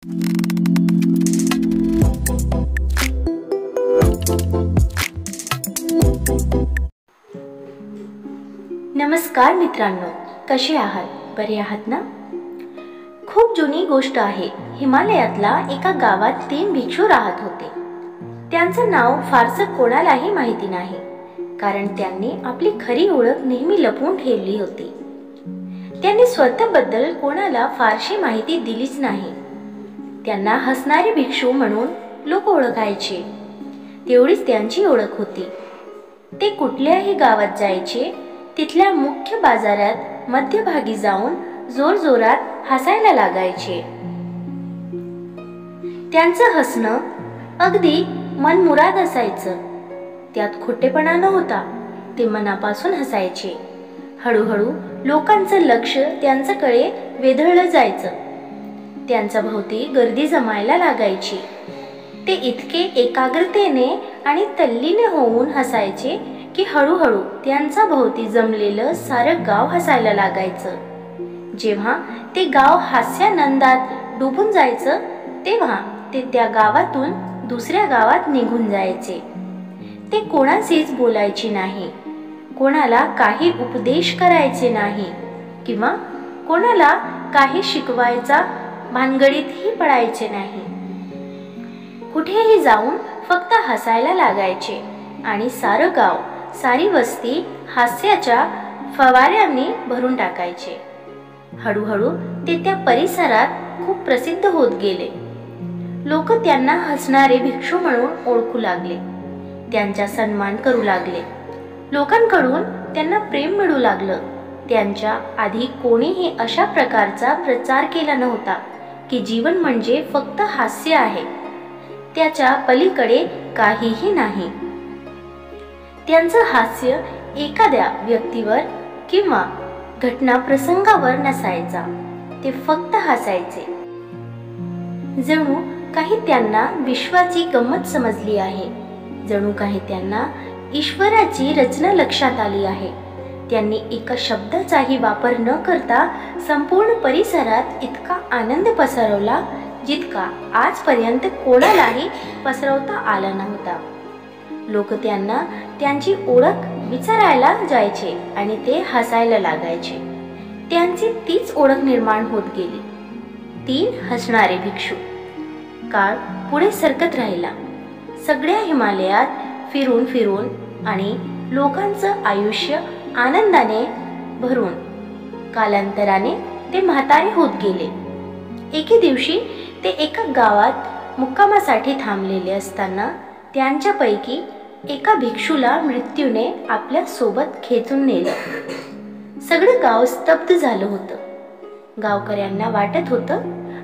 नमस्कार मित्रांनो, कसे आहात? बरे आहात ना? खूप जुनी गोष्ट आहे. हिमालयातला एका गावात 3 भिक्षू राहत होते. त्यांचं नाव फारसं कोणालाही माहिती नाही, कारण त्यांनी आपली खरी ओळख नेहमी लपवून ठेवली होती. त्यांनी स्वतःबद्दल कोणाला फारशी माहिती दिलीच नाही. त्यांना हसणारे भिक्षू म्हणून लोक ओळखायचे. तेवढीच त्यांची ओळख होती. ते कुठल्याही गावात जायचे, तिथल्या मुख्य बाजारात मध्यभागी जाऊन जोरजोरात हसायला लागायचे. त्यांचं हसणं अगदी मनमुराद असायचं. त्यात खोटेपणा नव्हता. ते मनापासून हसायचे. हळूहळू लोकांचं लक्ष त्यांच्याकडे वेधळलं जायचं. त्यांच्या भोवती गर्दी जमायला लागायची. ते इतके एकाग्रतेने आणि तल्लीन होऊन हसायचे की हळूहळू त्यांच्या भोवती जमलेलं सारं गाव हसायला लागायचं. जेव्हा ते गाव हास्यानंदात डुबून जायचं, तेव्हा ते त्या गावातून दुसऱ्या गावात निघून जायचे. ते कोणाशीच बोलायचे नाही, कोणाला काही उपदेश करायचे नाही किंवा कोणाला काही शिकवायचा भानगडीतही पडायचे नाही. कुठेही जाऊन फक्त हसायला लागायचे आणि सारं गाव, सारी वस्ती हास्याच्या फवाऱ्यांनी भरून टाकायचे. हळूहळू ते त्या परिसरात खूप प्रसिद्ध होत गेले. लोक त्यांना हसणारे भिक्षू म्हणून ओळखू लागले. त्यांचा सन्मान करू लागले. लोकांकडून त्यांना प्रेम मिळू लागलं. त्यांच्या आधी कोणीही अशा प्रकारचा प्रचार केला नव्हता की जीवन म्हणजे फक्त हास्य आहे, त्याच्या पलीकडे काहीही नाही. त्यांचं हास्य एखाद्या व्यक्तीवर किंवा घटना प्रसंगावर नसायचा. ते फक्त हसायचे. जणू काही त्यांना विश्वाची गंमत समजली आहे. जणू काही त्यांना ईश्वराची रचना लक्षात आली आहे. त्यांनी एका शब्दाचाही वापर न करता संपूर्ण परिसरात इतका आनंद पसरवला जितका आजपर्यंत कोणालाही पसरवता आला नव्हता. लोक त्यांना त्यांची ओळख विचारायला जायचे आणि ते हसायला लागायचे. त्यांची तीच ओळख निर्माण होत गेली. 3 हसणारे भिक्षू. काळ पुढे सरकत राहिला. सगळ्या हिमालयात फिरून फिरून आणि लोकांचं आयुष्य आनंदाने भरून कालांतराने ते म्हातारे होत गेले. एके दिवशी ते एका गावात मुक्कामासाठी थांबलेले असताना त्यांच्यापैकी एका भिक्षूला मृत्यूने आपल्या सोबत खेचून नेलं. सगळं गाव स्तब्ध झालं होतं. गावकऱ्यांना वाटत होतं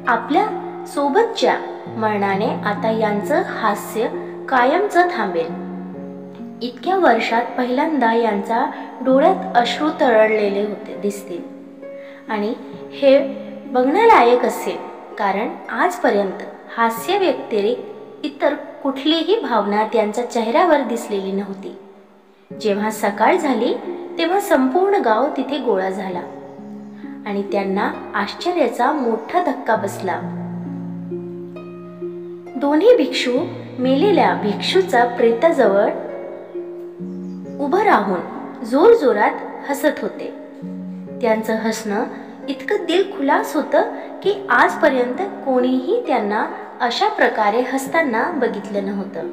आपल्या सोबतच्या मरणाने आता यांचं हास्य कायमचं थांबेल. इतक्या वर्षात पहिल्यांदा यांच्या डोळ्यात अश्रू तरळलेले होते दिसतील आणि हे बघण्यालायक असेल, कारण आजपर्यंत हास्य व्यतिरिक्त इतर कुठलीही भावना त्यांच्या चेहऱ्यावर दिसलेली नव्हती. जेव्हा सकाळ झाली तेव्हा संपूर्ण गाव तिथे गोळा झाला आणि त्यांना आश्चर्याचा मोठा धक्का बसला. दोन्ही भिक्षू मेलेल्या भिक्षूचा प्रेताजवळ उभं राहून जोरजोरात हसत होते. त्यांचं हसणं इतकं दिलखुलास होतं की आजपर्यंत कोणीही त्यांना अशा प्रकारे हसताना बघितलं नव्हतं.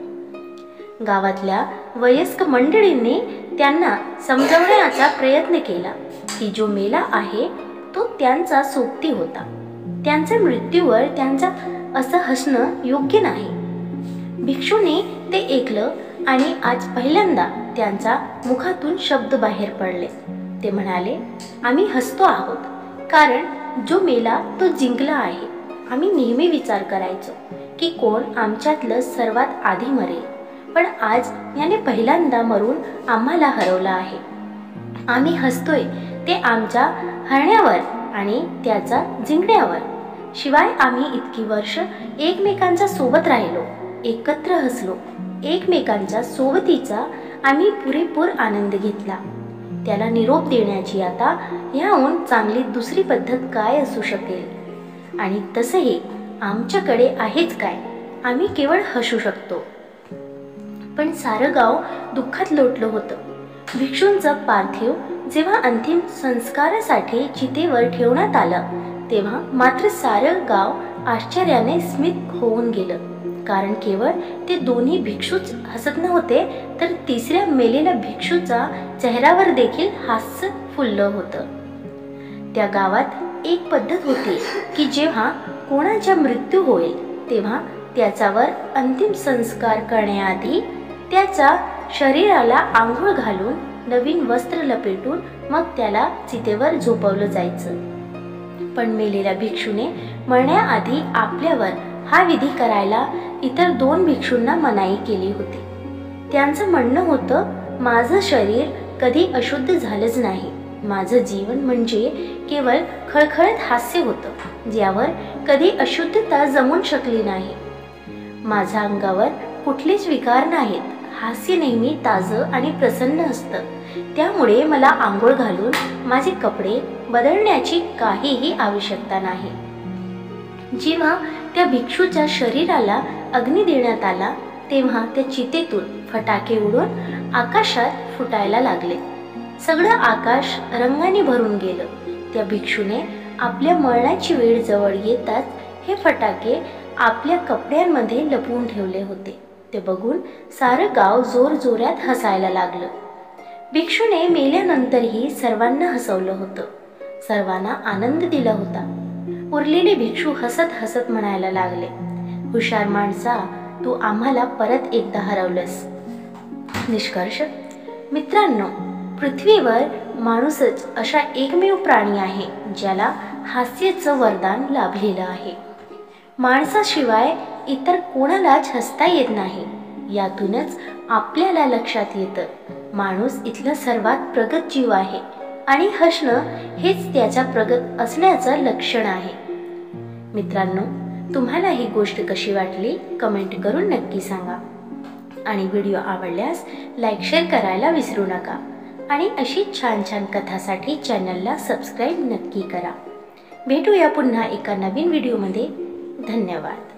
गावातल्या वयस्क मंडळींनी त्यांना समजवण्याचा प्रयत्न केला की जो मेला आहे तो त्यांचा सोबती होता. त्यांच्या मृत्यूवर त्यांचा असं हसणं योग्य नाही. भिक्षूने ते ऐकलं आणि आज पहिल्यांदा त्यांच्या मुखातून शब्द बाहेर पडले. ते म्हणाले, आम्ही हसतो आहोत कारण जो मेला तो जिंकला आहे. आम्ही नेहमी विचार करायचो की कोण आमच्यातलं सर्वात आधी मरेल, पण आज याने पहिल्यांदा मरून आम्हाला हरवलं आहे. आम्ही हसतोय ते आमच्या हरण्यावर आणि त्याचा जिंकण्यावर. शिवाय आम्ही इतकी वर्ष एकमेकांच्या सोबत राहिलो, एकत्र हसलो. एकमेकांच्या सोबतीचा आम्ही पुरेपूर आनंद घेतला. त्याला निरोप देण्याची आता ह्याहून चांगली दुसरी पद्धत काय असू शकेल. आणि तसंही आमच्याकडे आहेच काय, आम्ही केवळ हसू शकतो. पण सारं गाव दुःखात लोटलं होतं. भिक्षूंचं पार्थिव जेव्हा अंतिम संस्कारासाठी चितेवर ठेवण्यात आलं तेव्हा मात्र सारं गाव आश्चर्याने स्मित होऊन गेलं. कारण केवळ ते दोन्ही भिक्षूच हसत नव्हते, तर तिसऱ्या मेलेल्या भिक्षूचा चेहऱ्यावर देखील हास्य फुललं होतं. त्या गावात एक पद्धत होती की जेव्हा कोणाचा मृत्यू होईल तेव्हा त्याच्यावर अंतिम संस्कार करण्याआधी त्याच्या शरीराला आंघोळ घालून नवीन वस्त्र लपेटून मग त्याला चितेवर झोपवलं जायचं. पण मेलेल्या भिक्षूने मरण्याआधी आपल्यावर हा विधी करायला इतर 2 भिक्षूंना मनाई केली होती. त्यांचं म्हणणं होतं, माझं शरीर कधी अशुद्ध झालंच नाही. माझं जीवन म्हणजे केवळ खळखळत हास्य होतं, ज्यावर कधी अशुद्धता जमून शकली नाही. माझ्या अंगावर कुठलेच विकार नाहीत. हास्य नेहमी ताजं आणि प्रसन्न असतं. त्यामुळे मला आंघोळ घालून माझे कपडे बदलण्याची काहीही आवश्यकता नाही. जेव्हा त्या भिक्षूच्या शरीराला अग्नी देण्यात आला तेव्हा त्या चितेतून फटाके उडून आकाशात फुटायला लागले. सगळं आकाश रंगाने भरून गेलं. त्या भिक्षूने आपल्या मरणाची वेळ जवळ येताच हे फटाके आपल्या कपड्यांमध्ये लपवून ठेवले होते. ते बघून सारं गाव जोरजोरात हसायला लागलं. भिक्षूने मेल्यानंतरही सर्वांना हसवलं होतं, सर्वांना आनंद दिला होता. उरलेले भिक्षू हसत हसत म्हणायला लागले, हुशार माणसा, तू आम्हाला परत एकदा हरवलंस. निष्कर्ष मित्रांनो, पृथ्वीवर माणूसच अशा एकमेव प्राणी आहे ज्याला हास्याचं वरदान लाभलेलं आहे. माणसाशिवाय इतर कोणालाच हसता येत नाही. यातूनच आपल्याला लक्षात येतं, माणूस इथला सर्वात प्रगत जीव आहे आणि हसणं हेच त्याच्या प्रगत असण्याचं लक्षण आहे. मित्रांनो, तुम्हाला ही गोष्ट कशी वाटली कमेंट करून नक्की सांगा. आणि व्हिडिओ आवडल्यास लाईक शेअर करायला विसरू नका. आणि अशी छान छान कथासाठी चॅनलला सबस्क्राईब नक्की करा. भेटूया पुन्हा एका नवीन व्हिडिओमध्ये. धन्यवाद.